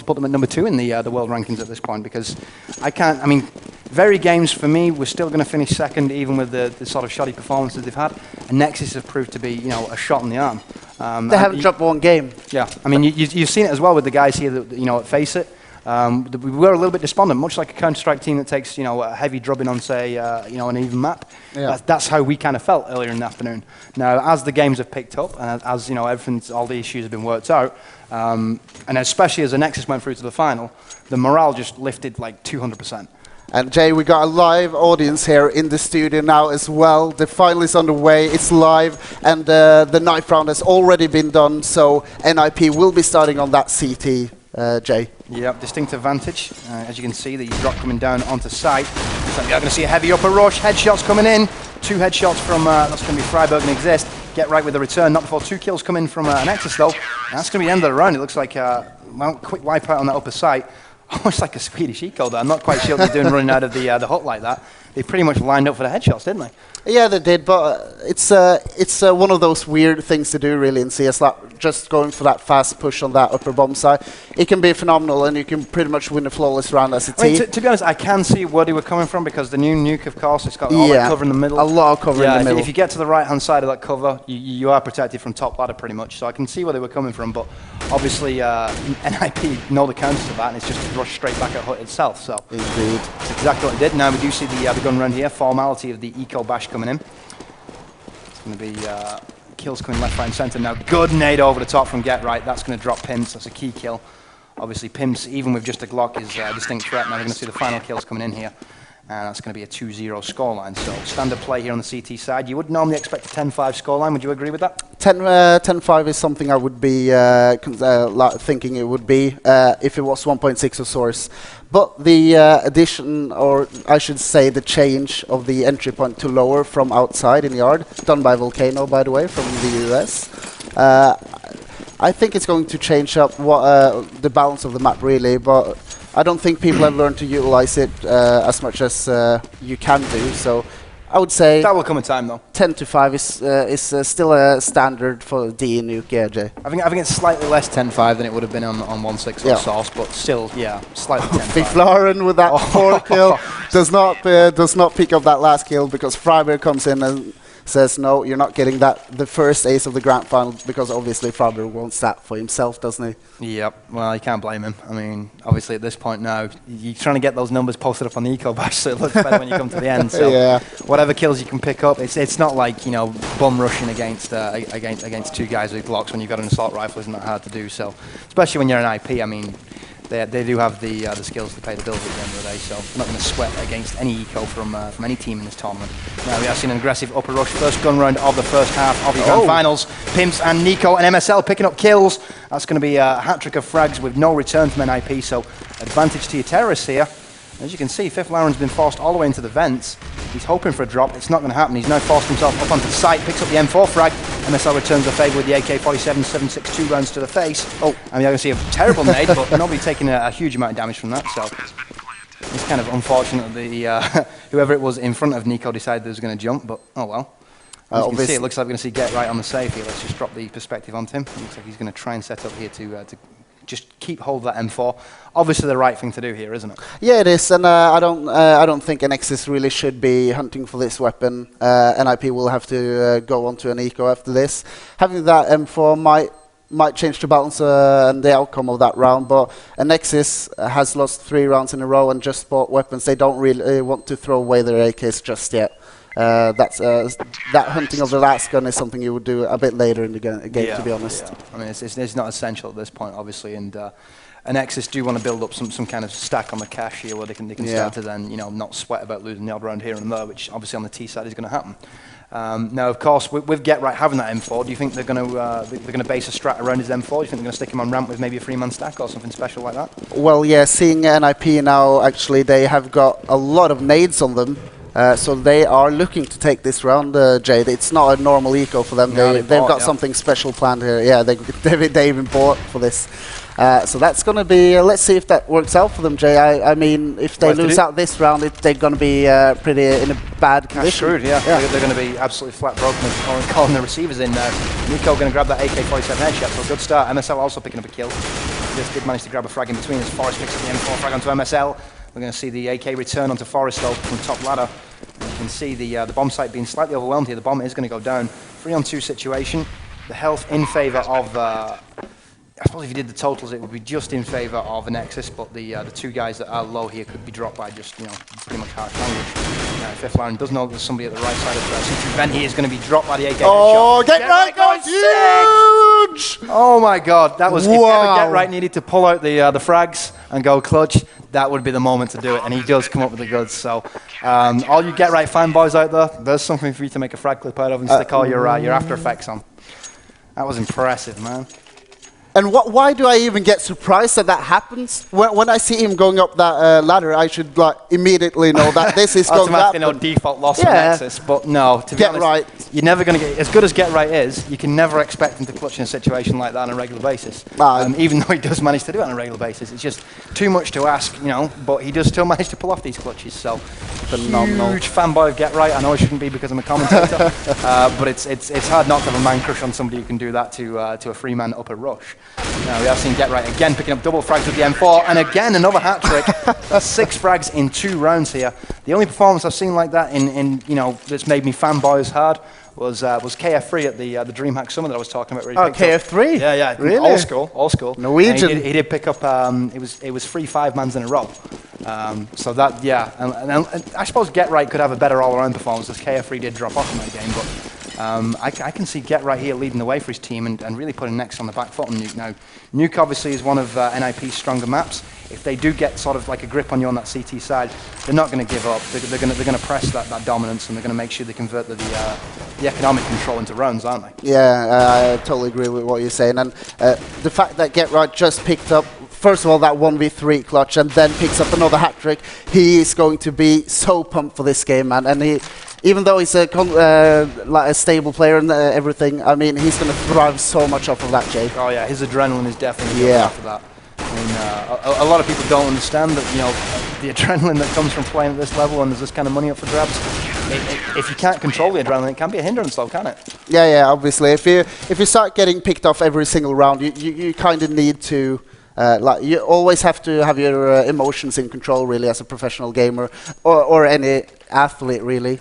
put them at number 2 in the world rankings at this point, because I can't. I mean, very games for me, we're still going to finish second, even with the sort of shoddy performances they've had. And Nexus have proved to be, you know, a shot in the arm. They haven't dropped one game. Yeah, I mean, you've seen it as well with the guys here that, you know, at Face It. We were a little bit despondent, much like a Counter-Strike team that takes, you know, a heavy drubbing on, say, you know, an even map. Yeah. That's how we kind of felt earlier in the afternoon. Now, as the games have picked up, and as you know, all the issues have been worked out, and especially as the Nexus went through to the final, the morale just lifted like 200%. And Jay, we got a live audience here in the studio now as well. The final is underway, it's live, and the knife round has already been done, so NIP will be starting on that CT, Jay. Yep, distinct advantage. As you can see, the drop coming down onto site. So we are going to see a heavy upper rush, headshots coming in. 2 headshots from, that's going to be Freiburg and Exist. Get right with the return, not before 2 kills come in from ANEXIS though. And that's going to be the end of the round. It looks like, well, quick wipe out on that upper site. Almost like a Swedish eco there. I'm not quite sure what they're doing running out of the hut like that. They pretty much lined up for the headshots, didn't they? Yeah, they did, but it's one of those weird things to do really in CS, like just going for that fast push on that upper bomb side. It can be phenomenal, and you can pretty much win a flawless round as a team. I mean, to be honest, I can see where they were coming from, because the new nuke, of course, it's got all that cover in the middle. A lot of cover in the middle. If you get to the right-hand side of that cover, you are protected from top ladder pretty much. So I can see where they were coming from, but obviously NIP know the counters to that, and it's just to rush straight back at hut itself. So indeed, that's exactly what they did. Now we do see the gun round here, formality of the eco bash coming in. It's going to be kills coming left, right, and centre. Now, good nade over the top from Get Right. That's going to drop Pimps. That's a key kill. Obviously, Pimps, even with just a Glock, is a distinct threat. Now we're going to see the final kills coming in here. And that's going to be a 2-0 scoreline. So, standard play here on the CT side. You would normally expect a 10-5 scoreline. Would you agree with that? 10-5 is something I would be thinking it would be if it was 1.6 of source. But the addition, or I should say the change of the entry point to lower from outside in yard, done by Volcano, by the way, from the US. I think it's going to change up what, the balance of the map, really, but I don't think people have learned to utilize it as much as you can do. So I would say that will come in time, though. 10-5 is still a standard for D nuke, yeah, Jay. I think it's slightly less 10-5 than it would have been on 1.6 or Source, but still, yeah, slightly 10-5. Flaren with that 4 kill does not pick up that last kill, because Freiburg comes in and says, no, you're not getting that, the first ace of the grand final, because obviously Freiburg wants that for himself, doesn't he? Yep, well, you can't blame him. I mean, obviously at this point now, you're trying to get those numbers posted up on the eco bash, so it looks better when you come to the end. So whatever kills you can pick up, it's not like, you know, bum rushing against 2 guys with Glocks when you've got an assault rifle. Isn't that hard to do? So especially when you're an IP, I mean, they do have the skills to pay the bills at the end of the day, so I'm not going to sweat against any eco from any team in this tournament. Now we have seen an aggressive upper rush, first gun round of the first half of the grand finals. Pimps and Nico and MSL picking up kills. That's going to be a hat-trick of frags with no return from NIP, so advantage to your terrorists here. As you can see, Fifth Lauren's been forced all the way into the vents. He's hoping for a drop. It's not going to happen. He's now forced himself up onto the site, picks up the M4 frag. MSL returns the favour with the AK-47 7.62 rounds to the face. And you're going to see a terrible nade, but nobody taking a huge amount of damage from that. So it's kind of unfortunate that whoever it was in front of Nico decided they was going to jump, but oh well. As you can see, it looks like we're going to see Get Right on the save here. Let's just drop the perspective onto him. It looks like he's going to try and set up here to just keep hold of that M4. Obviously the right thing to do here, isn't it? Yeah, it is, and I don't think ANEXIS really should be hunting for this weapon. NIP will have to go on to an eco after this. Having that M4 might change the balance and the outcome of that round, but ANEXIS has lost 3 rounds in a row and just bought weapons. They don't really want to throw away their AKs just yet. That hunting of the last gun is something you would do a bit later in the game, to be honest. Yeah. I mean, it's not essential at this point, obviously, and ANEXIS do want to build up some kind of stack on the cash here where they can start to then, you know, not sweat about losing the odd round here and there, which obviously on the T side is going to happen. Now, of course, with Get Right having that M4, do you think they're going to base a strat around his M4? Do you think they're going to stick him on ramp with maybe a 3-man stack or something special like that? Well, yeah, seeing NIP now, actually, they have got a lot of nades on them. So they are looking to take this round, Jade. It's not a normal eco for them. They've got something special planned here. Yeah, they even bought for this. So that's going to be, let's see if that works out for them, Jay. I mean, if they lose out this round, they're going to be pretty in a bad condition. Screwed, yeah. They're going to be absolutely flat broken and calling the receivers in now. Nico going to grab that AK-47 headshot, so a good start. MSL also picking up a kill. Nexus did manage to grab a frag in between as Forest picks up the M4 frag onto MSL. We're going to see the AK return onto Forest though from top ladder. You can see the bomb site being slightly overwhelmed here. The bomb is going to go down. 3-on-2 situation. The health in favor of, I suppose if you did the totals, it would be just in favor of ANEXIS, but the two guys that are low here could be dropped by just, pretty much harsh language. Fifth Lauren does know there's somebody at the right side of the C2 vent. He is going to be dropped by the AK headshot. Oh, Get Right goes huge! Oh my God, that was, if ever Get Right needed to pull out the frags and go clutch, that would be the moment to do it, and he does come up with the goods. So, all you Get Right fanboys out there, there's something for you to make a frag clip out of and stick all your After Effects on. That was impressive, man. And why do I even get surprised that that happens? When I see him going up that ladder, I should immediately know that this is going to happen. Automatically, default loss for Nexus, but no, to be honest, Right. You're never going to get, as good as Get Right is, you can never expect him to clutch in a situation like that on a regular basis. Even though he does manage to do it on a regular basis. It's just too much to ask, but he does still manage to pull off these clutches, so phenomenal. Huge fanboy of Get Right. I know I shouldn't be because I'm a commentator, but it's hard not to have a man crush on somebody who can do that to a free man upper rush. Now we are seeing Get Right again picking up double frags with the M4, and again another hat trick. That's 6 frags in 2 rounds here. The only performance I've seen like that in that's made me fanboy as hard was KF3 at the DreamHack Summit that I was talking about. Oh, KF3? Yeah, really? Old school. Norwegian. He did pick up. It was 3 5-mans in a row. So that and I suppose Get Right could have a better all-around performance as KF3 did drop off in that game, but. I can see Get Right here leading the way for his team and really putting Nexus on the back foot on Nuke. Now, Nuke obviously is one of NIP's stronger maps. If they do get sort of like a grip on you on that CT side, they're not going to give up. They're going to press that dominance, and they're going to make sure they convert the economic control into rounds, aren't they? Yeah, I totally agree with what you're saying. And the fact that Get Right just picked up, first of all, that 1v3 clutch, and then picks up another hat trick, he is going to be so pumped for this game, man. And even though he's like a stable player and everything, I mean, he's going to thrive so much off of that, Jake. Oh yeah, his adrenaline is definitely up after that. I mean, a lot of people don't understand that, the adrenaline that comes from playing at this level and there's this kind of money up for grabs. If you can't control the adrenaline, it can be a hindrance, though, can it? Yeah, obviously. If you start getting picked off every single round, you kind of need to. You always have to have your emotions in control, really, as a professional gamer or any athlete, really.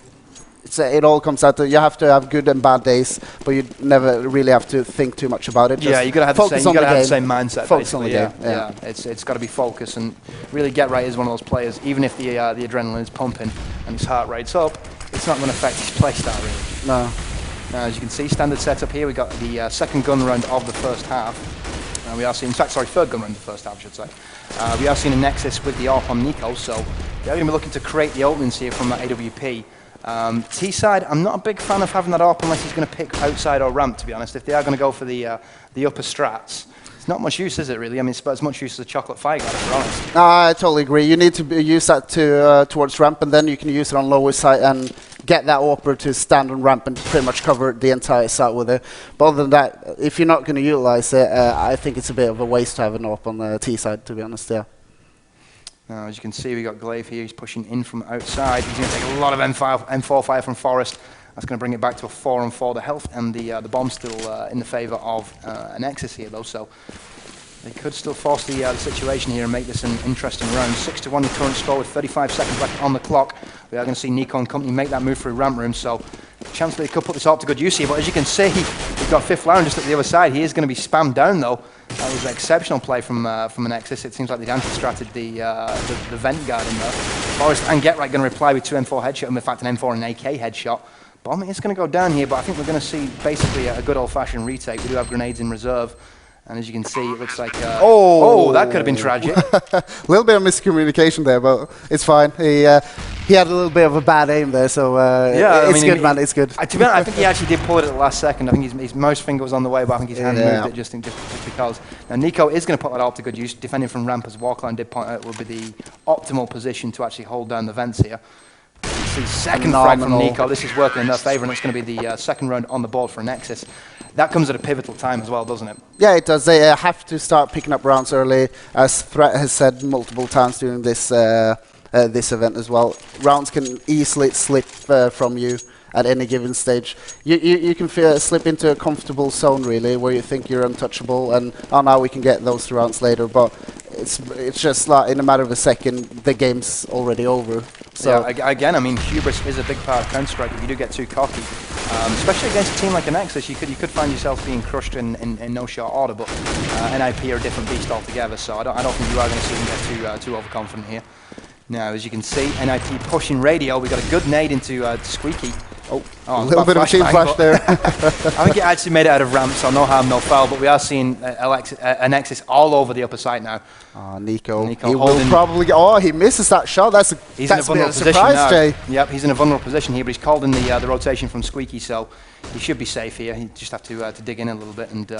It all comes out to you have to have good and bad days, but you never really have to think too much about it. Yeah, you got to have the same mindset. Focus on the game. Yeah. It's got to be focus and really Get Right is one of those players. Even if the adrenaline is pumping and his heart rate's up, it's not going to affect his play style really. No. Now, as you can see, standard setup here. We got the second gun round of the first half. We are seeing, third gun round of the first half, I should say. We are seeing a Nexus with the AWP on Nico, so they're going to be looking to create the openings here from that AWP. T-side, I'm not a big fan of having that AWP unless he's going to pick outside or ramp, to be honest. If they are going to go for the upper strats, it's not much use, is it, really? I mean, it's about as much use as a chocolate fire guard, if we're honest. I totally agree. You need to use that towards ramp, and then you can use it on lower side and get that AWPer to stand on ramp and pretty much cover the entire site with it. But other than that, if you're not going to utilize it, I think it's a bit of a waste to have an AWP on the T side, to be honest, yeah. Now, as you can see, we got Glaive here. He's pushing in from outside. He's going to take a lot of M4 fire from Forest. That's going to bring it back to a 4-on-4. The health and the bomb still in the favor of ANEXIS here, though. So they could still force the situation here and make this an interesting round. 6-1 the current score with 35 seconds left on the clock. We are going to see Nico and company make that move through ramp room. So chance that they could put this AWP to good use here. But as you can see, we've got Fifth Lauren just at the other side. He is going to be spammed down, though. That was an exceptional play from ANEXIS. It seems like they'd anti-stratted the vent guard in there. Forest and Get Right going to reply with 2 M4 headshot, and in fact an M4 and an AK headshot. Bomb is going to go down here, but I think we're going to see basically a good old-fashioned retake. We do have grenades in reserve. And as you can see, it looks like... that could have been tragic. A little bit of miscommunication there, but it's fine. He had a little bit of a bad aim there, so it's good, man. It's good. To be honest, I think he actually did pull it at the last second. I think his mouse finger was on the way, but I think his hand moved it just because. Now, Nico is going to put that AWP to good use. Defending from ramp, as Walkline did point out, would be the optimal position to actually hold down the vents here. You see second frag from Nico. This is working in their favor, and it's going to be the second round on the board for Nexus. That comes at a pivotal time as well, doesn't it? Yeah, it does. They have to start picking up rounds early, as Threat has said multiple times during this this event as well. Rounds can easily slip from you at any given stage. You can slip into a comfortable zone really, where you think you're untouchable, and now we can get those 2 rounds later. But it's just like in a matter of a second, the game's already over. So yeah, again, I mean, hubris is a big part of Counter-Strike. If you do get too cocky, especially against a team like ANEXIS, you could find yourself being crushed in no short order. But NIP are a different beast altogether, so I don't think you are going to see them get too overconfident here. Now, as you can see, NIP pushing radio. We got a good nade into Squeaky. Oh, a little bit of a team flash there. I think it actually made it out of ramp, so no harm, no foul. But we are seeing ANEXIS all over the upper side now. Nico he will probably. He misses that shot. That's a bit of a surprise, Jay. Yep, he's in a vulnerable position here, but he's called in the rotation from Squeaky, so he should be safe here. He just have to dig in a little bit, and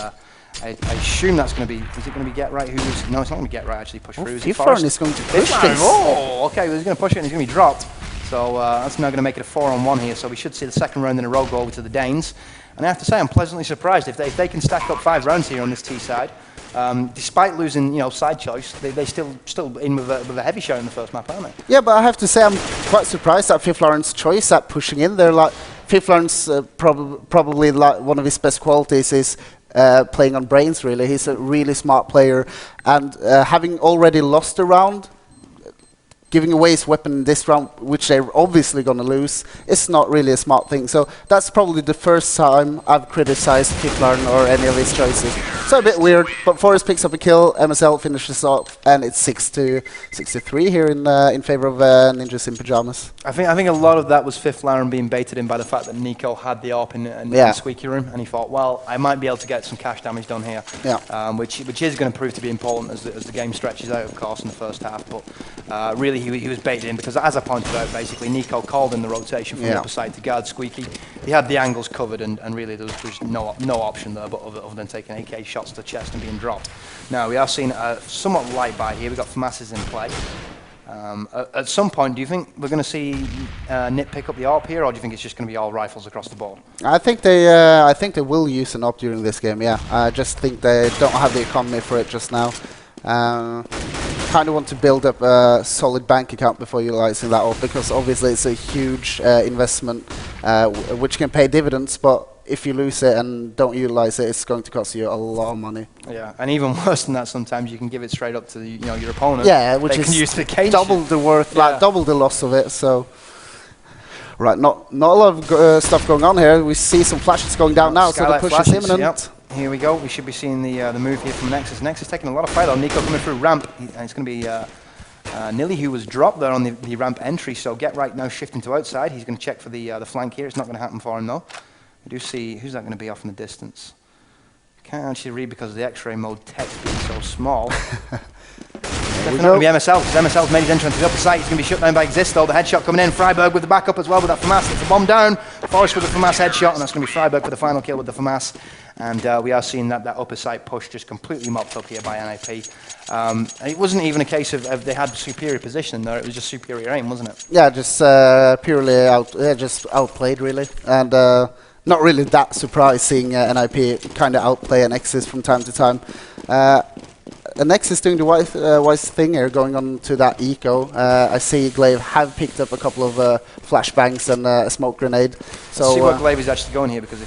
I assume that's going to be. Is it going to be Get Right? No, it's not going to be Get Right. Actually, push through. Fiflarn is going to push this. Oh, okay. Well, he's going to push it, and he's going to be dropped. So that's now going to make it a 4-on-1 here. So we should see the second round in a row go over to the Danes. And I have to say, I'm pleasantly surprised if they can stack up 5 rounds here on this T side. Despite losing, side choice, they still in with a heavy shot in the first map, aren't they? Yeah, but I have to say, I'm quite surprised at Fiflarn's choice at pushing in there. Like Fiflarn's probably like one of his best qualities is playing on brains. Really, he's a really smart player, and having already lost a round, giving away his weapon in this round, which they're obviously going to lose, is not really a smart thing. So that's probably the first time I've criticized Fiflarn or any of his choices. So a bit weird, but Forrest picks up a kill, MSL finishes off, and it's 6-3 here in favor of Ninjas in Pyjamas. I think a lot of that was Fiflarn being baited in by the fact that Nico had the AWP in the Squeaky room, and he thought, well, I might be able to get some cash damage done here, which is going to prove to be important as the game stretches out, of course, in the first half. But really, he was baited in because, as I pointed out, basically Nico called in the rotation from the upper side to guard Squeaky. He had the angles covered, and really there was no option there but other than taking AK shots to the chest and being dropped. Now we are seeing a somewhat light buy here. We've got FAMASes in play. At some point, do you think we're going to see NIP pick up the AWP here, or do you think it's just going to be all rifles across the board? I think they will use an AWP during this game. Yeah, I just think they don't have the economy for it just now. Kind of want to build up a solid bank account before utilizing that AWP, because obviously it's a huge investment which can pay dividends, but if you lose it and don't utilize it, it's going to cost you a lot of money. Yeah, and even worse than that, sometimes you can give it straight up to your opponent. Yeah, which they is can use the cage. Double the worth, like double the loss of it. So, right, not a lot of stuff going on here. We see some flashes going down now, so the push is imminent. Yep. Here we go. We should be seeing the move here from Nexus. Nexus taking a lot of fight on Nico coming through ramp. And it's going to be Nilly, who was dropped there on the ramp entry. So Get Right now shifting to outside. He's going to check for the flank here. It's not going to happen for him though. We do see who's that going to be off in the distance. Can't actually read because of the X-ray mode text being so small. Definitely going to be MSL, because MSL's made his entrance to the upper side. He's going to be shut down by Existo. The headshot coming in. Freiburg with the backup as well with that FAMAS. It's a bomb down. Forrest with the FAMAS headshot, and that's going to be Freiburg for the final kill with the FAMAS. And we are seeing that upper side push just completely mopped up here by NIP. It wasn't even a case of they had superior position there. It was just superior aim, wasn't it? Yeah, just purely just outplayed really, and not really that surprising. NIP kind of outplay ANEXIS from time to time. ANEXIS doing the wise thing here, going on to that eco. I see Glaive have picked up a couple of flashbangs and a smoke grenade. So let's see where Glaive is actually going here, because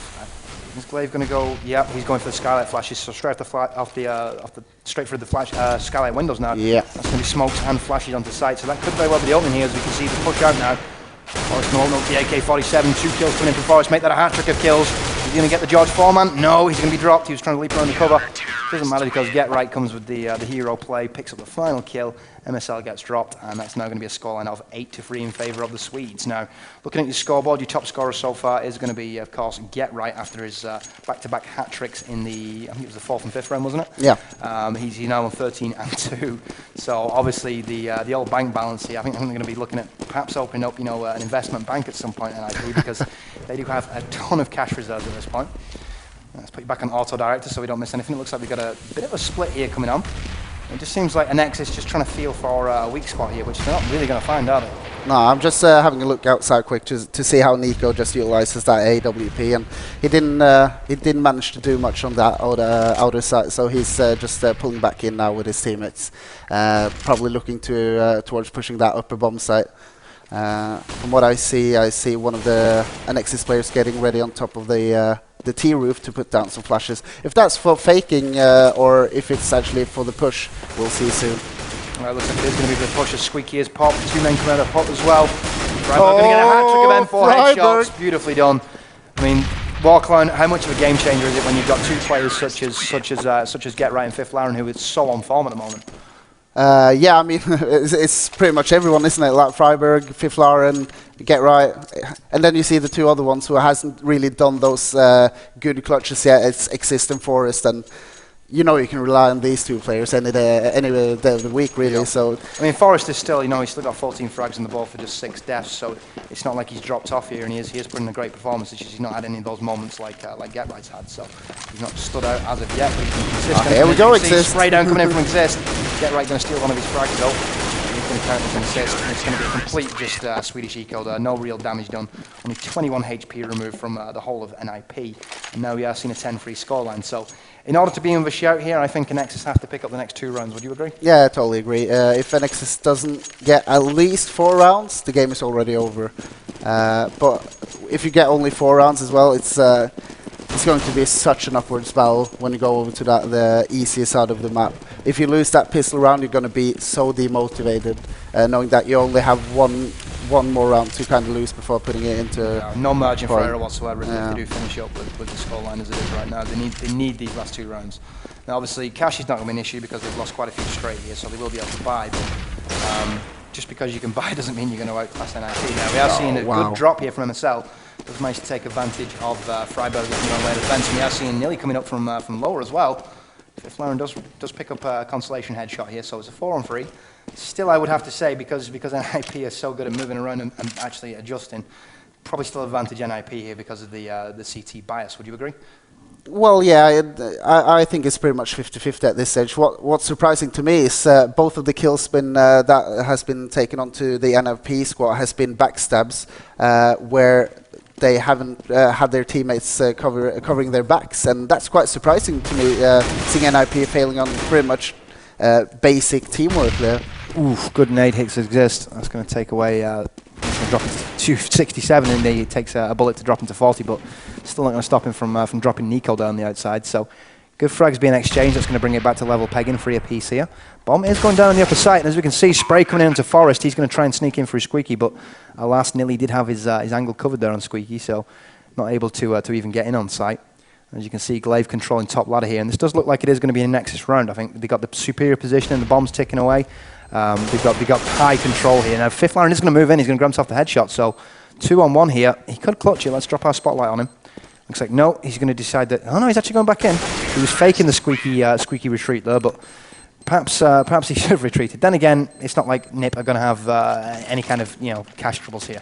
is Glaive going to go? Yeah, he's going for the skylight flashes. So straight straight through the skylight windows now. Yeah, that's going to be smokes and flashes onto site. So that could very well be the opening here, as we can see the push out now. Forrest no the AK-47, 2 kills coming in from Forrest, make that a hat-trick of kills. Is he going to get the George Foreman? No, he's going to be dropped. He was trying to leap around the cover. Doesn't matter, because Get Right comes with the hero play, picks up the final kill. MSL gets dropped, and that's now going to be a scoreline of 8-3 in favour of the Swedes. Now, looking at your scoreboard, your top scorer so far is going to be, of course, Get Right after his back-to-back hat-tricks in the, I think it was the 4th and 5th round, wasn't it? Yeah. He's now on 13 and 2. So obviously the old bank balance here, I think they're going to be looking at perhaps opening up, an investment bank at some point in NIP, because they do have a ton of cash reserves at this point. Let's put you back on auto director so we don't miss anything. It looks like we've got a bit of a split here coming on. It just seems like ANEXIS is just trying to feel for a weak spot here, which they're not really going to find, are they? No, I'm just having a look outside quick to see how Nico just utilises that AWP, and he didn't manage to do much on that outer side, so he's just pulling back in now with his teammates, probably looking towards pushing that upper bomb site. From what I see one of the ANEXIS players getting ready on top of the T roof to put down some flashes. If that's for faking or if it's actually for the push, we'll see soon. Well, it looks like it is going to be the push as Squeaky is popped. 2 men come out of pot as well. Freiburg going to get a hat-trick of M4 headshots. Beautifully done. I mean, Warclone, how much of a game changer is it when you've got 2 players such as Get Right and Fifth Laren, who is so on form at the moment? Yeah, I mean, it's pretty much everyone, isn't it? Like Freiburg, Fifth Laren, Get Right, and then you see the 2 other ones who hasn't really done those good clutches yet. It's Exist and Forest, and you know you can rely on these 2 players any day of the week, really. Yeah. So I mean, Forest is still, he's still got 14 frags on the ball for just 6 deaths, so it's not like he's dropped off here, and he is putting a great performance. It's just he's not had any of those moments like Get Right's had, so he's not stood out as of yet. But he's consistent. Here we go, Exist. Spray down coming in from Exist. Get Right going to steal one of his frags though. He's going to count as an assist, and it's going to be a complete just Swedish eco there. No real damage done. Only 21 HP removed from the whole of NIP, and now we are seeing a 10-free scoreline. So in order to be in the shout here, I think ANEXIS has to pick up the next 2 rounds. Would you agree? Yeah, I totally agree. If ANEXIS doesn't get at least 4 rounds, the game is already over. But if you get only 4 rounds as well, it's going to be such an upward battle when you go over to the easiest side of the map. If you lose that pistol round, you're going to be so demotivated, knowing that you only have one more round to kind of lose before putting it into... no margin for error whatsoever if they do finish up with the scoreline as it is right now. They need these last 2 rounds. Now obviously cash is not going to be an issue because they've lost quite a few straight here, so they will be able to buy, but just because you can buy doesn't mean you're going to outclass NIP. Now we are seeing a good drop here from MSL. Does manage to take advantage of Freiburg looking on way to defense, and we are seeing Nilly coming up from lower as well. Fifth Laren does pick up a consolation headshot here, so it's a 4-on-3. Still, I would have to say, because NIP is so good at moving around and actually adjusting, probably still advantage NIP here because of the CT bias. Would you agree? Well, yeah, I think it's pretty much 50-50 at this stage. What's surprising to me is both of the kills that has been taken onto the NFP squad has been backstabs, where they haven't had their teammates covering their backs, and that's quite surprising to me, seeing NIP failing on pretty much basic teamwork there. Oof, good nade hits Exist. That's going to take away, drop to 67, and he takes a bullet to drop him to 40, but still not going to stop him from dropping Nico down the outside. So good frags being exchanged. That's going to bring it back to level pegging, free a piece here. Bomb is going down on the upper side, and as we can see, Spray coming into Forest. He's going to try and sneak in through Squeaky, but alas, Nilly did have his angle covered there on Squeaky, so not able to even get in on site. As you can see, Glaive controlling top ladder here, and this does look like it is going to be a Nexus round. I think they got the superior position, and the bomb's ticking away. They've got high control here. Now, Fifth Laren is going to move in. He's going to grab himself the headshot, so 2-on-1 here. He could clutch it. Let's drop our spotlight on him. Looks like no, he's going to decide that... Oh no, he's actually going back in. He was faking the squeaky retreat there, but perhaps he should have retreated. Then again, it's not like NIP are going to have any kind of cash troubles here.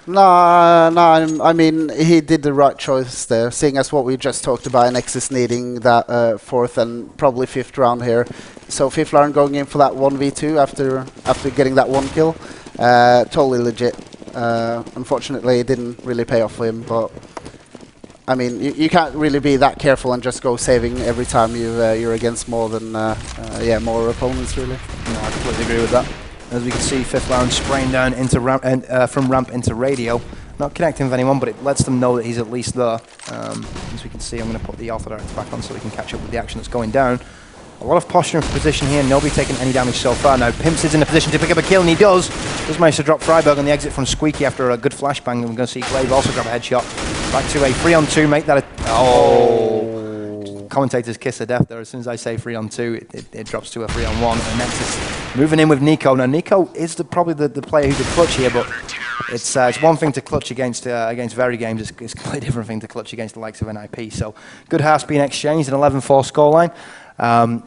No, I mean, he did the right choice there, seeing as what we just talked about, ANEXIS needing that 4th and probably 5th round here. So Fifth Laren going in for that 1v2 after getting that 1 kill. Totally legit. Unfortunately, it didn't really pay off for him, but I mean, you can't really be that careful and just go saving every time you're against more more opponents, really. No, I completely agree with that. As we can see, Fifth Laren spraying down into ramp from ramp into radio. Not connecting with anyone, but it lets them know that he's at least there. As we can see, I'm going to put the Alpha Director back on so we can catch up with the action that's going down. A lot of posturing for position here, nobody taking any damage so far. Now Pimps is in a position to pick up a kill, and he does. Does manage to drop Freiburg on the exit from Squeaky after a good flashbang, and we're going to see Glaive also grab a headshot. Back to a 3-on-2, make that a... Oh! Commentators kiss of death there. As soon as I say 3-on-2, it drops to a 3-on-1. And Nexus moving in with Nico. Now Nico is probably the player who could clutch here, but it's one thing to clutch against very games. It's a completely different thing to clutch against the likes of NIP. So good house being exchanged, an 11-4 scoreline.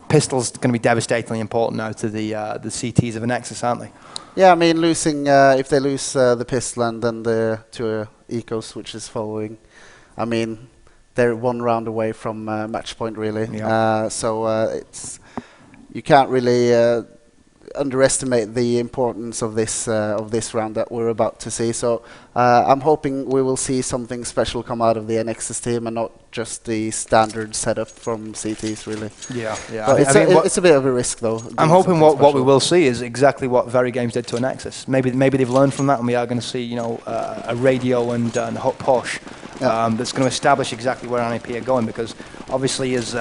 Pistol's going to be devastatingly important now to the CTs of ANEXIS, aren't they? Yeah, I mean, losing if they lose the pistol and then the 2 ecos, which is following, I mean, they're 1 round away from match point, really. Yeah. So it's you can't really underestimate the importance of this round that we're about to see. So I'm hoping we will see something special come out of the ANEXIS team and not just the standard setup from CTs, really. Yeah, yeah. But it's a bit of a risk, though. I'm hoping what we will see is exactly what Very Games did to ANEXIS. Maybe they've learned from that, and we are going to see, you know, a radio and a hot push that's going to establish exactly where NIP are going. Because obviously, as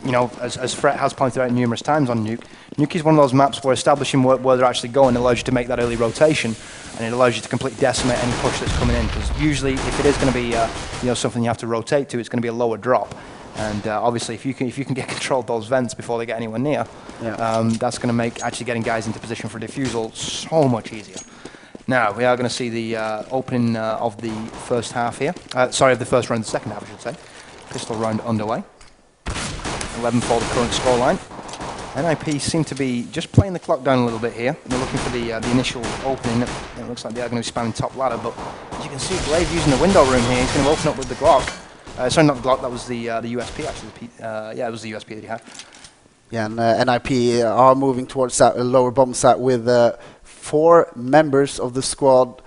you know, as Fret has pointed out numerous times on Nuke is one of those maps where establishing where they're actually going allows you to make that early rotation, and it allows you to completely decimate any push that's coming in. Because usually, if it is going to be you know, something you have to rotate to, it's going to be a lower drop. And obviously, if you can get control of those vents before they get anywhere near, that's going to make actually getting guys into position for defusal so much easier. Now we are going to see the opening of the first half here. Sorry, of the first round, the second half, I should say. Pistol round underway. 11 for the current scoreline. NIP seem to be just playing the clock down a little bit here. They're looking for the initial opening. It looks like they are going to be spamming top ladder, but as you can see, Glaive using the window room here. He's going to open up with the Glock. Sorry, not the Glock. That was the USP actually. Yeah, it was the USP that he had. Yeah, and NIP are moving towards that lower bomb site with 4 members of the squad,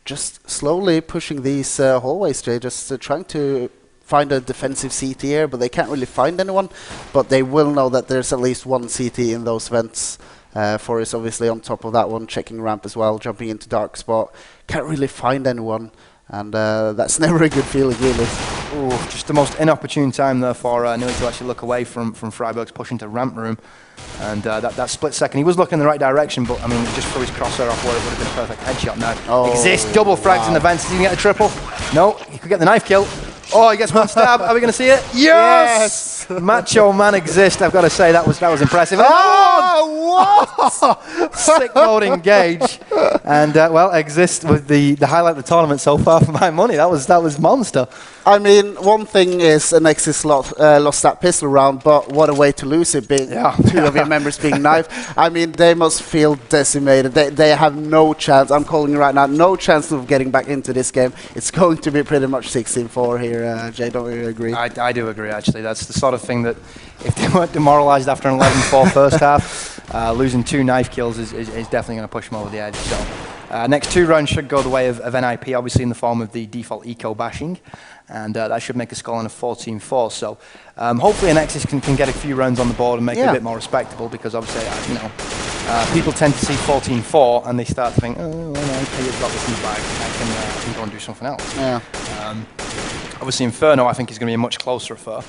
just slowly pushing these hallways. Jay, just trying to find a defensive CT here, but they can't really find anyone. But they will know that there's at least one CT in those vents. Forrest obviously on top of that one, checking ramp as well, jumping into dark spot. Can't really find anyone, and that's never a good feeling, really. Ooh, just the most inopportune time there for Nili to actually look away from Freiburg's push into ramp room. And that split second, he was looking in the right direction, but I mean, just threw his crosshair off where it would have been a perfect headshot now. Oh, Exist, double frags in the vents. Did he get a triple? No, he could get the knife kill. Oh, he gets one stab. Are we going to see it? Yes! Macho Man Exist. I've got to say, that was impressive. Oh, what? Sick mode engage. And, well, Exist with the highlight of the tournament so far for my money. That was monster. I mean, one thing is Nexus lost that pistol round, but what a way to lose it, being 2 of your members being knifed. I mean, they must feel decimated. They have no chance. I'm calling it right now, no chance of getting back into this game. It's going to be pretty much 16-4 here. Jay, don't you agree? I do agree, actually. That's the sort of thing that if they weren't demoralised after an 11-4 first half, losing 2 knife kills is definitely going to push them over the edge. So, next 2 rounds should go the way of NIP, obviously in the form of the default eco bashing. And that should make a scoreline of 14-4. So hopefully ANEXIS can get a few rounds on the board and make it a bit more respectable, because obviously, you know, people tend to see 14-4 and they start to think, oh, well, NIP has got this in the bag. I can go and do something else. Yeah. Obviously Inferno, I think, is going to be a much closer affair.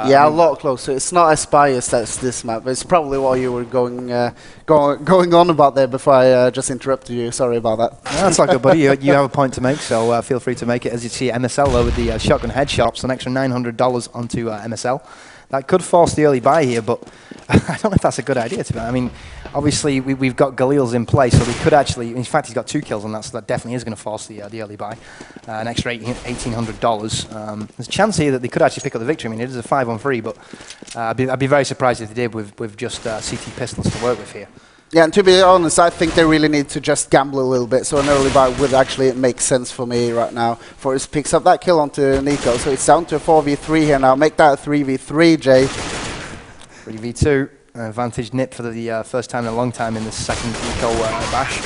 Yeah, a lot closer. It's not as biased as this map. It's probably what you were going on about there before I just interrupted you. Sorry about that. No, that's all good, buddy. You have a point to make, so feel free to make it. As you see, MSL there with the shotgun headshots, an extra $900 onto MSL. That could force the early buy here, but I don't know if that's a good idea. I mean, obviously we've got Galil's in play, so we could actually. In fact, he's got 2 kills on that, so that definitely is going to force the early buy. An extra $1,800. There's a chance here that they could actually pick up the victory. I mean, it is a 5-on-3, but I'd be very surprised if they did with just CT pistols to work with here. Yeah, and to be honest, I think they really need to just gamble a little bit. So an early buy would actually make sense for me right now. Forrest picks up that kill onto Nico, so it's down to a 4v3 here now. Make that a 3v3, Jay. 3v2. Advantage nip for the first time in a long time in the second eco bash.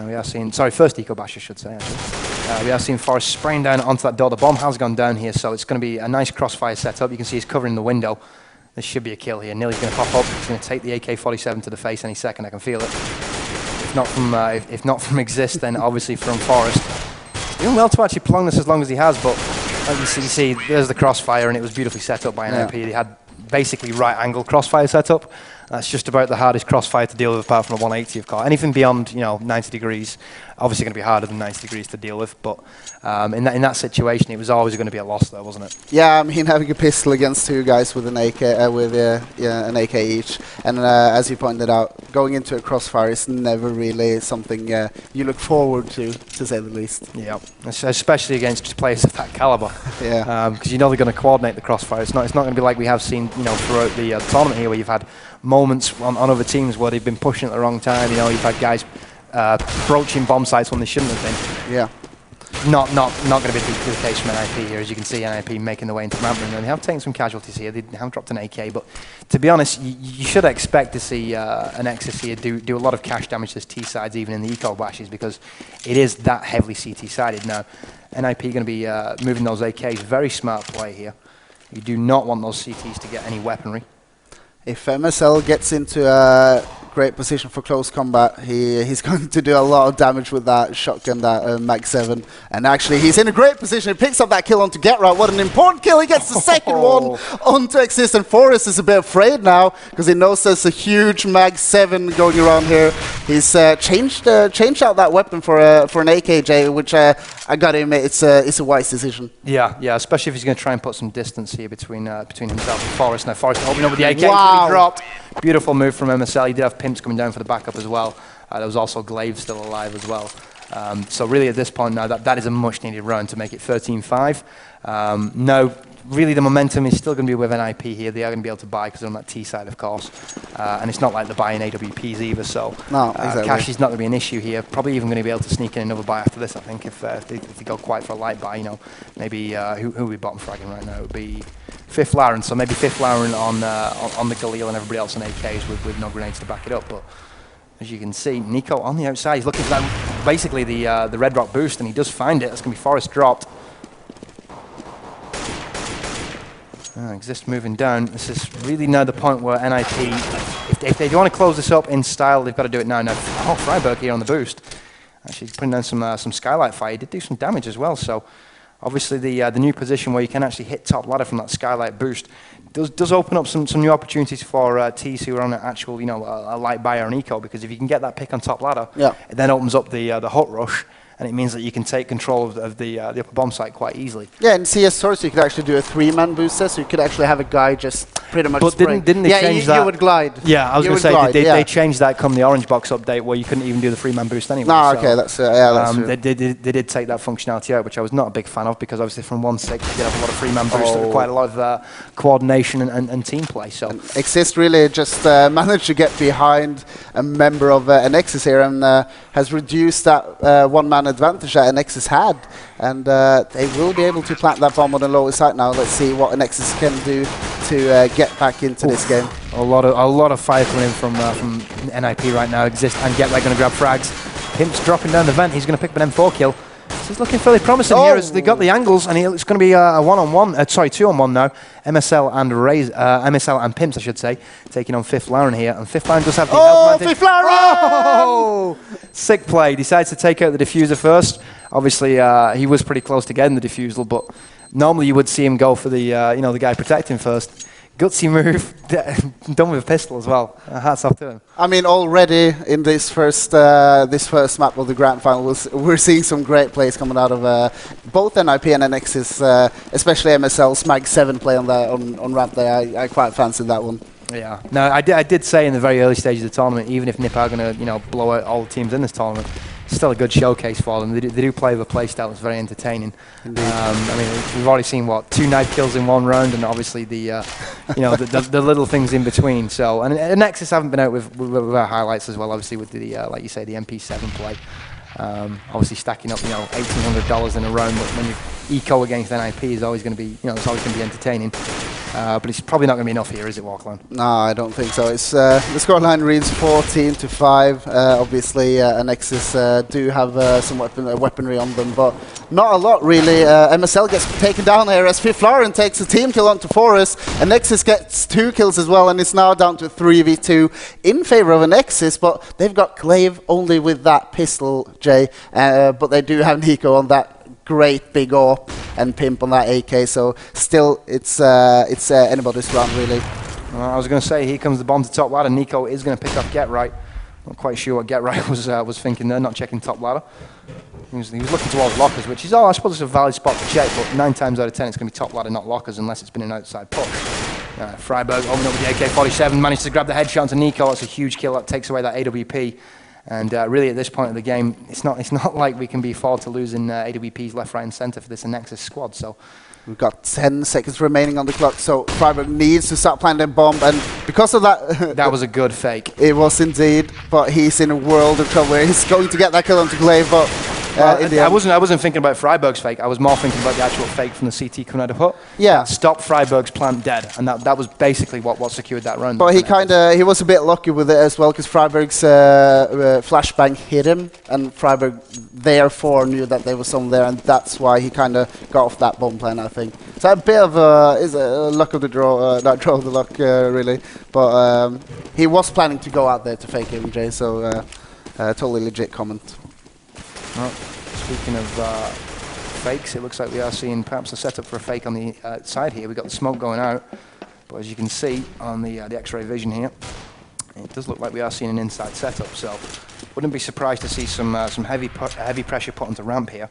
We are seeing, sorry, first eco bash, I should say, actually. We are seeing Forrest spraying down onto that door. The bomb has gone down here, so it's going to be a nice crossfire setup. You can see he's covering the window. This should be a kill here. Nili's going to pop up. He's going to take the AK-47 to the face any second. I can feel it. If not from Exist, then obviously from Forrest. Doing well to actually prolong this as long as he has, but as you see, there's the crossfire, and it was beautifully set up by NIP. They had basically right-angle crossfire setup. That's just about the hardest crossfire to deal with, apart from a 180, of course. Anything beyond, 90 degrees, obviously going to be harder than 90 degrees to deal with. But in that situation, it was always going to be a loss, though, wasn't it? Yeah, I mean, having a pistol against 2 guys with an AK, an AK each, and as you pointed out, going into a crossfire is never really something you look forward to say the least. Yeah, especially against players of that caliber. Yeah, because they're going to coordinate the crossfire. It's not going to be like we have seen, throughout the tournament here, where you've had moments on other teams where they've been pushing at the wrong time. You've had guys broaching bomb sites when they shouldn't have been. Yeah. not going to be the case from NIP here. As you can see, NIP making their way into ramp room. They have taken some casualties here. They have dropped an AK, but to be honest, you should expect to see ANEXIS here do a lot of cash damage to this T sides, even in the eco bashes, because it is that heavily CT sided. Now, NIP going to be moving those AKs. Very smart play here. You do not want those CTs to get any weaponry. If MSL gets into a great position for close combat, he's going to do a lot of damage with that shotgun, that Mag 7. And actually, he's in a great position. He picks up that kill onto Get Right. What an important kill. He gets the second one onto Exist. And Forrest is a bit afraid now because he knows there's a huge Mag 7 going around here. He's changed out that weapon for an AKJ, which I got to admit, it's a wise decision. Yeah, especially if he's going to try and put some distance here between himself and Forrest. Now, Forrest opening up with the AK. Wow. He dropped. Beautiful move from MSL. He did have Pimps coming down for the backup as well. There was also Glaive still alive as well. So really at this point now, that is a much needed run to make it 13-5. No, really the momentum is still going to be with NIP here. They are going to be able to buy because they're on that T side, of course. And it's not like they're buying AWPs either, so no, exactly. cash is not going to be an issue here. Probably even going to be able to sneak in another buy after this, I think, if they go quite for a light buy. You know, maybe who are we bottom fragging right now? It would be Fifth Laren, so maybe Fifth Laren on the Galil and everybody else on AKs with no grenades to back it up. But as you can see, Nico on the outside, he's looking for that, basically the Red Rock boost, and he does find it. That's going to be Forrest dropped. Exist moving down. This is really now the point where NIP, if they want to close this up in style, they've got to do it now. Now, Freiburg here on the boost. Actually putting down some skylight fire. He did do some damage as well, so obviously the new position where you can actually hit top ladder from that skylight boost does open up some new opportunities for T's who are on an actual, a light buy or an eco, because if you can get that pick on top ladder, it then opens up the hut rush, and it means that you can take control of the upper bomb site quite easily. Yeah, in CS Source you could actually do a 3-man booster, so you could actually have a guy just pretty much spraying. Didn't they change that? You would glide. Yeah, I was going to say, they changed that come the Orange Box update where you couldn't even do the 3-man boost anyway. No, so, okay, that's true. They did take that functionality out, which I was not a big fan of, because obviously from 1.6 you did have a lot of 3-man boosts that required a lot of coordination and team play. So Exist really just managed to get behind a member of ANEXIS here and has reduced that 1-man advantage that ANEXIS had, and they will be able to plant that bomb on the lower side now. Let's see what ANEXIS can do to get back into this game. A lot of fire coming in from NIP right now. Exist and Get Right going to grab frags. Pimp's dropping down the vent. He's going to pick up an M4 kill. This is looking fairly promising here as they got the angles, and it's going to be a 2-on-1 now. MSL and Pimps, I should say, taking on Fifth Laren here, and Fifth Laren does have the health advantage. Fifth Laren! Oh! Sick play. Decides to take out the diffuser first. Obviously, he was pretty close to getting the diffusal, but normally you would see him go for the the guy protecting first. Gutsy move, done with a pistol as well. Hats off to him. I mean, already in this first map of the grand final, we're seeing some great plays coming out of both NIP and ANEXIS, especially MSL's Mag 7 play on ramp there. I quite fancied that one. Yeah. No, I did say in the very early stages of the tournament, even if NIP are going to blow out all the teams in this tournament, it's still a good showcase for them. They do play with a play style that's very entertaining. I mean, we've already seen 2 knife kills in one round, and obviously the the little things in between. So, and ANEXIS haven't been out with our highlights as well. Obviously with the like you say, the MP7 play. Obviously stacking up $1,800 in a round when you eco against NIP is always going to be it's always going to be entertaining. But it's probably not going to be enough here, is it, Walkland? No, I don't think so. It's the scoreline reads 14-5. Obviously, ANEXIS do have some weaponry on them, but not a lot really. MSL gets taken down here as Fifth Laren takes a team kill onto Forrest. ANEXIS gets 2 kills as well, and it's now down to 3v2 in favor of ANEXIS. But they've got Glaive only with that pistol, Jay. But they do have Nico on that great big AWP and Pimp on that AK, so still it's anybody's round really. Well, I was going to say, here comes the bomb to top ladder. Nico is going to pick up Get Right. Not quite sure what Get Right was thinking there, not checking top ladder. He was looking towards lockers, which is, I suppose it's a valid spot to check, but 9 times out of 10 it's going to be top ladder, not lockers, unless it's been an outside push. Freiburg opening up with the AK-47, managed to grab the headshot onto Nico. That's a huge kill, that takes away that AWP. And really, at this point of the game, it's not like we can be afford to losing AWPs left, right, and centre for this ANEXIS squad. So we've got 10 seconds remaining on the clock. So Freiburg needs to start planting bomb, and because of that, that was a good fake. It was indeed, but he's in a world of trouble. He's going to get that kill onto Glaive, but I wasn't thinking about Freiburg's fake. I was more thinking about the actual fake from the CT coming out of hut. Yeah. Stop Freiburg's plant dead, and that was basically what secured that round. But he was a bit lucky with it as well, because Freiburg's flashbang hit him, and Freiburg therefore knew that there was someone there, and that's why he kind of got off that bomb plan, I think. So a bit of luck of the draw, not draw of the luck, really. But he was planning to go out there to fake MJ, so totally legit comment. Well, speaking of fakes, it looks like we are seeing perhaps a setup for a fake on the side here. We've got the smoke going out, but as you can see on the X-ray vision here, it does look like we are seeing an inside setup. So, wouldn't be surprised to see some heavy pressure put onto ramp here.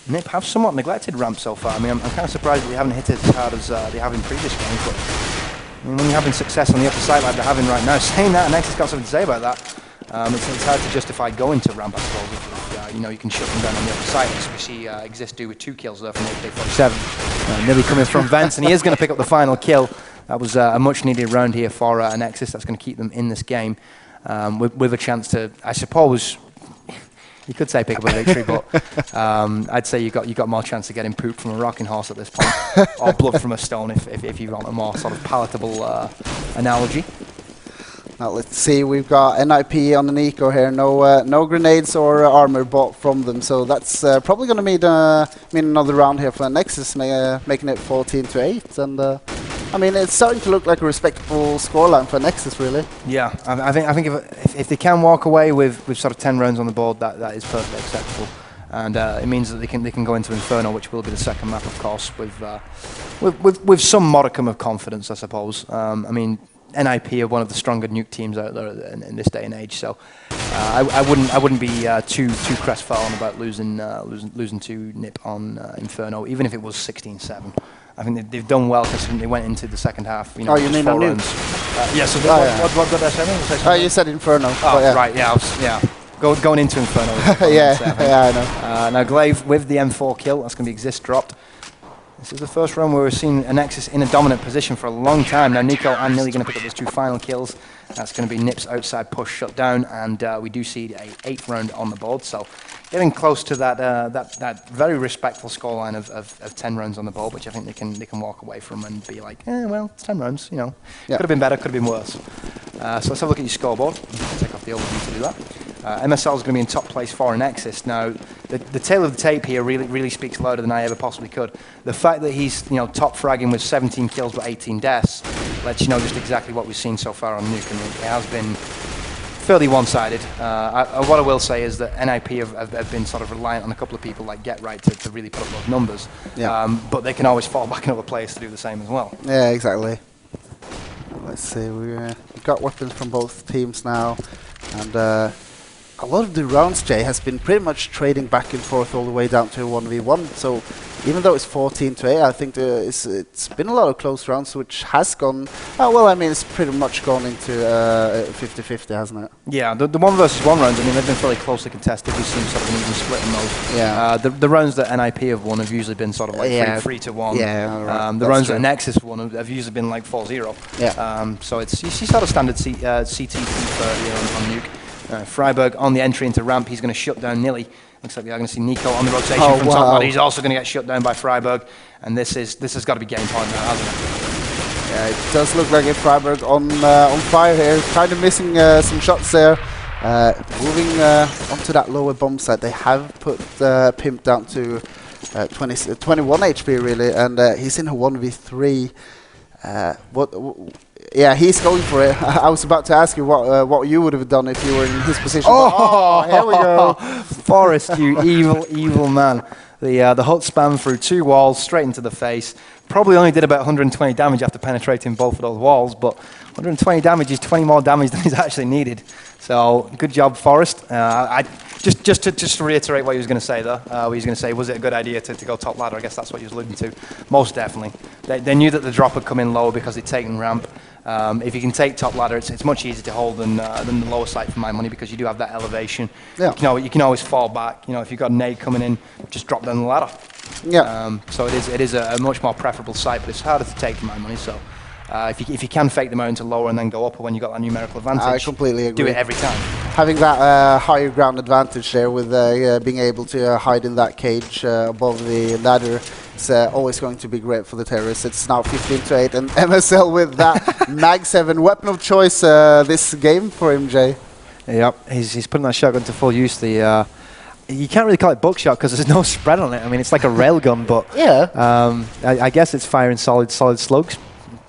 Nip have somewhat neglected ramp so far. I mean, I'm kind of surprised that they haven't hit it as hard as they have in previous games. But I mean, when you're having success on the upper side like they're having right now, saying that, ANEXIS got something to say about that. It's hard to justify going to ramp, I suppose, if you can shut them down on the other side. As we see Exist do with 2 kills there from AK-47. Nearly coming from Vents, and he is going to pick up the final kill. That was a much-needed round here for ANEXIS. That's going to keep them in this game with a chance to, I suppose, you could say pick up a victory, but I'd say you got more chance of getting poop from a rocking horse at this point, or blood from a stone, if you want a more sort of palatable analogy. Now let's see, we've got NIP on an eco here, no grenades or armor bought from them, so that's probably going to mean another round here for Nexus, making it 14-8, and I mean, it's starting to look like a respectable scoreline for Nexus, really. Yeah, I think if they can walk away with sort of 10 rounds on the board, that is perfectly acceptable, and it means that they can go into Inferno, which will be the second map, of course, with some modicum of confidence, I suppose. I mean, NIP are one of the stronger nuke teams out there in this day and age, so I wouldn't be too crestfallen about losing to Nip on Inferno, even if it was 16-7. I think they've done well considering they went into the second half. You know, you mean on nuke? Yeah. So what did I say? Oh, you said Inferno. Oh, yeah. Right. Yeah. Going into Inferno. Yeah, I know. Now Glaive with the M4 kill. That's going to be Exist dropped. This is the first round where we're seeing ANEXIS in a dominant position for a long time. Now Nico and Nilly going to pick up those 2 final kills. That's going to be Nip's outside push shut down, and we do see a 8th round on the board. So getting close to that very respectful scoreline of 10 rounds on the board, which I think they can walk away from and be like, well, it's 10 rounds. You know, could have been better, could have been worse. So let's have a look at your scoreboard. Take off the overview to do that. MSL is going to be in top place for ANEXIS. Now, the tail of the tape here really speaks louder than I ever possibly could. The fact that he's top fragging with 17 kills but 18 deaths lets you know just exactly what we've seen so far on Nuke. I mean, it has been fairly one-sided. What I will say is that NIP have been sort of reliant on a couple of people like Get Right to really put up those numbers. Yeah. But they can always fall back on other players to do the same as well. Yeah, exactly. Let's see, we've got weapons from both teams now, and a lot of the rounds, Jay, has been pretty much trading back and forth all the way down to 1v1. So even though it's 14-8, I think it's been a lot of close rounds, which has gone. Well, I mean, it's pretty much gone into 50-50, hasn't it? Yeah, the 1 versus 1 rounds. I mean, they've been fairly closely contested. We've seen sort of an even split in those. Yeah. The rounds that NIP have won have usually been sort of like 3-1. Yeah. Right. The rounds that ANEXIS have won have usually been like 4-0. Yeah. So it's you see sort of standard CT here on Nuke. Freiburg on the entry into ramp, he's going to shut down Nilly. Looks like we are going to see Nico on the rotation from top ladder. He's also going to get shut down by Freiburg, and this has got to be game point now, hasn't it? Yeah, it does look like Freiburg on fire here, kind of missing some shots there. Moving onto that lower bomb site, they have put Pimp down to 21 HP really, and he's in a 1v3. Yeah, he's going for it. I was about to ask you what you would have done if you were in his position. Oh, here we go. Forrest, you evil man. The hut spam through 2 walls straight into the face. Probably only did about 120 damage after penetrating both of those walls, but 120 damage is 20 more damage than is actually needed. So good job, Forrest. Just to reiterate what he was going to say though. What he was going to say, was it a good idea to go top ladder? I guess that's what he was alluding to. Most definitely. They knew that the drop had come in low because they'd taken ramp. If you can take top ladder, it's much easier to hold than the lower side for my money, because you do have that elevation. Yeah. You can always fall back. You know, if you've got a nade coming in, just drop down the ladder. Yeah. So it is a much more preferable site, but it's harder to take for my money. So if you can fake them out into lower and then go up when you got that numerical advantage, I completely agree. Do it every time. having that higher ground advantage there with being able to hide in that cage above the ladder is always going to be great for the terrorists. It's now 15-8, and MSL with that Mag 7 weapon of choice this game for MJ. Yep, he's putting that shotgun to full use. The you can't really call it buckshot because there's no spread on it. I mean, it's like a railgun, but yeah, I guess it's firing solid slugs.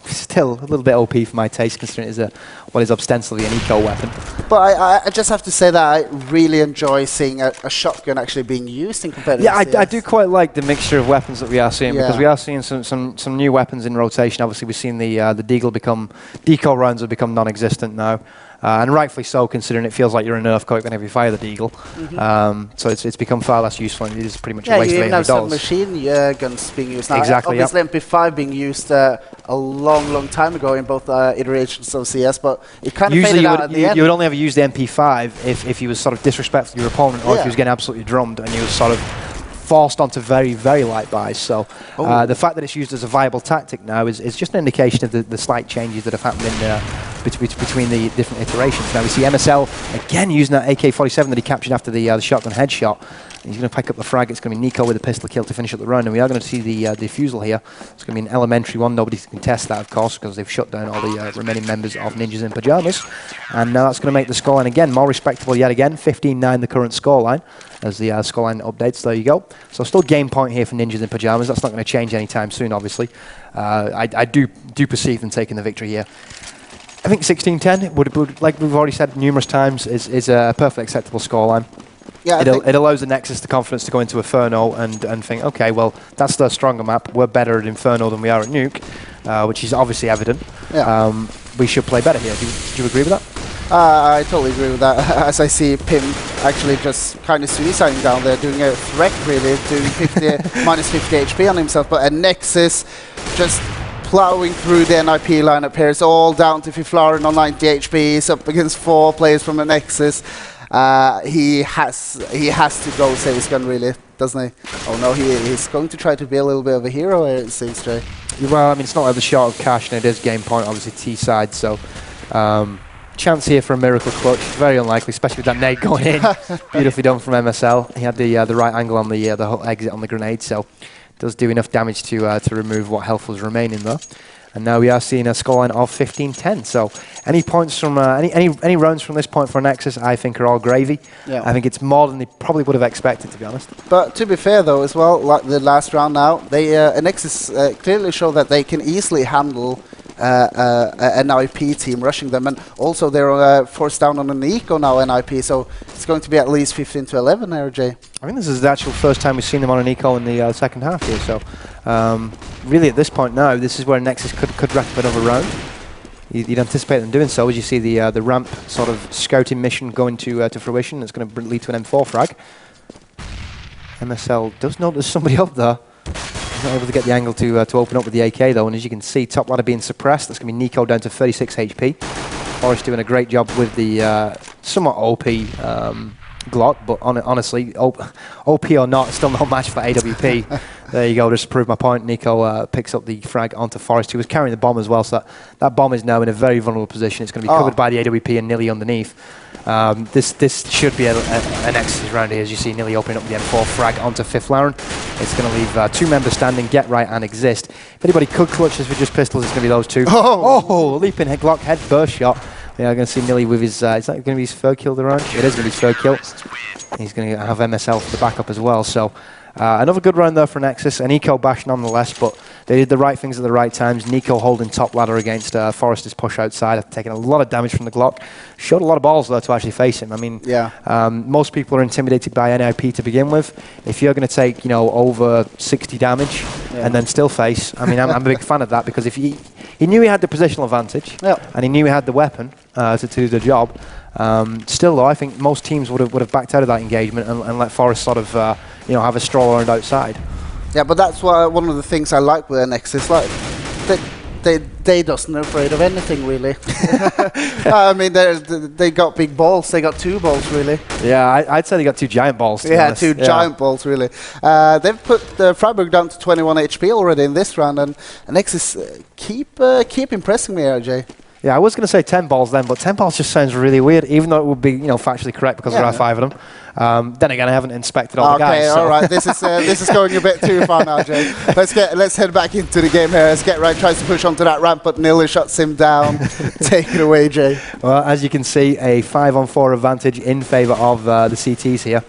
Still a little bit OP for my taste, considering it is what is ostensibly an eco weapon. But I just have to say that I really enjoy seeing a shotgun actually being used in competitive. Yeah, I do quite like the mixture of weapons that we are seeing, because we are seeing some new weapons in rotation. Obviously, we've seen the deco rounds have become non-existent now. And rightfully so, considering it feels like you're an earthquake whenever you fire the deagle. So it's become far less useful, and it is pretty much a waste of $800. You even have some machine guns being used now. Exactly. Obviously, MP5 being used a long time ago in both iterations of CS, but it kind of faded out at the end. You would only ever use the MP5 if he was sort of disrespectful to your opponent, or if he was getting absolutely drummed and he was sort of forced onto very, very light buys. So the fact that it's used as a viable tactic now is just an indication of the slight changes that have happened in between the different iterations. Now we see MSL again using that AK-47 that he captured after the shotgun headshot. He's going to pick up the frag. It's going to be Nico with a pistol kill to finish up the round, and we are going to see the defusal here. It's going to be an elementary one. Nobody can contest that, of course, because they've shut down all the remaining members of Ninjas in Pyjamas. And now that's going to make the scoreline again more respectable yet again. 15-9 the current scoreline as the scoreline updates. There you go. So still game point here for Ninjas in Pyjamas. That's not going to change anytime soon, obviously. I do perceive them taking the victory here. I think 16-10, would, like we've already said numerous times, is a perfectly acceptable scoreline. Yeah, it allows the Nexus the confidence to go into Inferno and think, okay, well, that's the stronger map. We're better at Inferno than we are at Nuke, which is obviously evident. Yeah. We should play better here. Do you agree with that? I totally agree with that. As I see Pim actually just kind of suiciding down there, doing a wreck really, doing minus 50 HP on himself. But a Nexus just plowing through the NIP lineup here. It's all down to Fiflaren on 90 HP. He's up against 4 players from the Nexus. He has to go save his gun, really, doesn't he? Oh no, he's going to try to be a little bit of a hero here, it seems, Jay. Well, I mean, it's not like the short of cash, and it is game point, obviously, T-side, so chance here for a miracle clutch. Very unlikely, especially with that nade going in. Beautifully done from MSL. He had the right angle on the whole exit on the grenade, so does do enough damage to remove what health was remaining, though. And now we are seeing a scoreline of 15-10. So any points from any rounds from this point for Nexus, I think, are all gravy. Yeah. I think it's more than they probably would have expected, to be honest. But to be fair, though, as well, like the last round now, they Nexus clearly show that they can easily handle an NIP team rushing them, and also they're forced down on an eco now, NIP. So it's going to be at least 15-11 there, Jay. I think this is the actual first time we've seen them on an eco in the second half here. So really, at this point now, this is where Nexus could rack up another round. You'd anticipate them doing so as you see the ramp sort of scouting mission going to fruition. It's going to lead to an M4 frag. MSL does notice somebody up there. He's not able to get the angle to open up with the AK, though, and as you can see, top ladder being suppressed. That's going to be Nico down to 36 HP. Forrest doing a great job with the somewhat OP Glock, but honestly, OP or not, still no match for AWP. There you go, just to prove my point. Nico picks up the frag onto Forrest, who was carrying the bomb as well, so that bomb is now in a very vulnerable position. It's going to be covered by the AWP and Nilly underneath. This should be an Exodus round here, as you see Nilly opening up the M4 frag onto Fiflaren. It's going to leave 2 members standing, Get Right and Exist. If anybody could clutch this with just pistols, it's going to be those 2. Oh, leaping Glock head burst shot. Yeah, I'm going to see Nilly with his... is that going to be his third kill of the round? It is going to be his third kill. He's going to have MSL for the backup as well. So another good round there for Nexus. An eco bash nonetheless, but they did the right things at the right times. Nico holding top ladder against Forrester's push outside, after taking a lot of damage from the Glock. Showed a lot of balls, though, to actually face him. I mean, most people are intimidated by NIP to begin with. If you're going to take, over 60 damage and then still face, I mean, I'm a big fan of that, because if he knew he had the positional advantage and he knew he had the weapon to do the job. Still, though, I think most teams would have backed out of that engagement and let Forrest sort of, have a stroll around outside. Yeah, but that's one of the things I like with Nexus. Like, they doesn't afraid of anything, really. I mean, they got big balls. They got 2 balls, really. Yeah, I'd say they got 2 giant balls. Yeah, 2 giant balls, really. They've put Freiburg down to 21 HP already in this round, and Nexus keep impressing me, RJ. Yeah, I was going to say 10 balls then, but 10 balls just sounds really weird, even though it would be, factually correct because there are 5 of them. Then again, I haven't inspected all the guys. Okay, all right. This is going a bit too far now, Jay. Let's head back into the game here. Let's get right. Tries to push onto that ramp, but Niller shuts him down. Take it away, Jay. Well, as you can see, a 5-on-4 advantage in favour of the CTs here.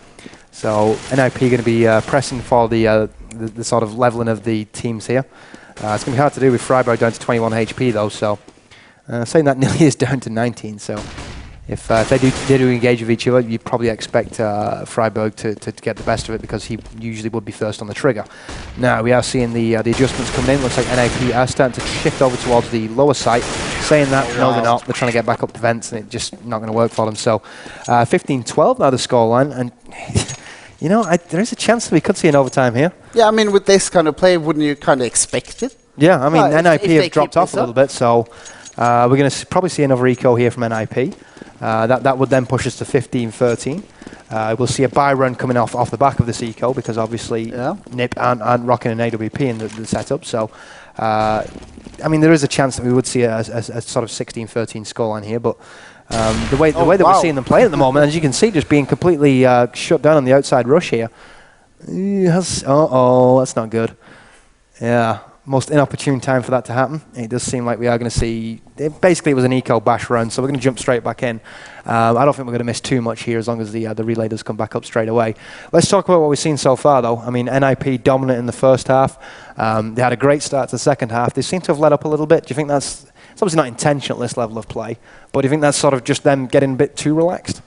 So NIP going to be pressing for the sort of leveling of the teams here. It's going to be hard to do with Freiburg down to 21 HP though. So saying that nearly is down to 19. So if they do engage with each other, you probably expect Freiburg to get the best of it because he usually would be first on the trigger. Now we are seeing the adjustments coming in. Looks like NIP are starting to shift over towards the lower site. Saying that, no, they're not. They're trying to get back up the vents, and it's just not going to work for them. So 15-12 now the scoreline, and there is a chance that we could see an overtime here. Yeah, I mean, with this kind of play, wouldn't you kind of expect it? Yeah, I mean, NIP have dropped off a little bit, so we're going to probably see another eco here from NIP. That would then push us to 15-13. We'll see a buy run coming off the back of this eco because obviously NIP aren't rocking an AWP in the setup. So, I mean, there is a chance that we would see a sort of 16-13 scoreline here, but the way that we're seeing them play at the moment, as you can see, just being completely shut down on the outside rush here. That's not good. Yeah. Most inopportune time for that to happen. It does seem like we are going to see. Basically, it was an eco bash run, so we're going to jump straight back in. I don't think we're going to miss too much here as long as the relay does come back up straight away. Let's talk about what we've seen so far, though. I mean, NIP dominant in the first half. They had a great start to the second half. They seem to have let up a little bit. Do you think that's? It's obviously not intentional, this level of play, but do you think that's sort of just them getting a bit too relaxed?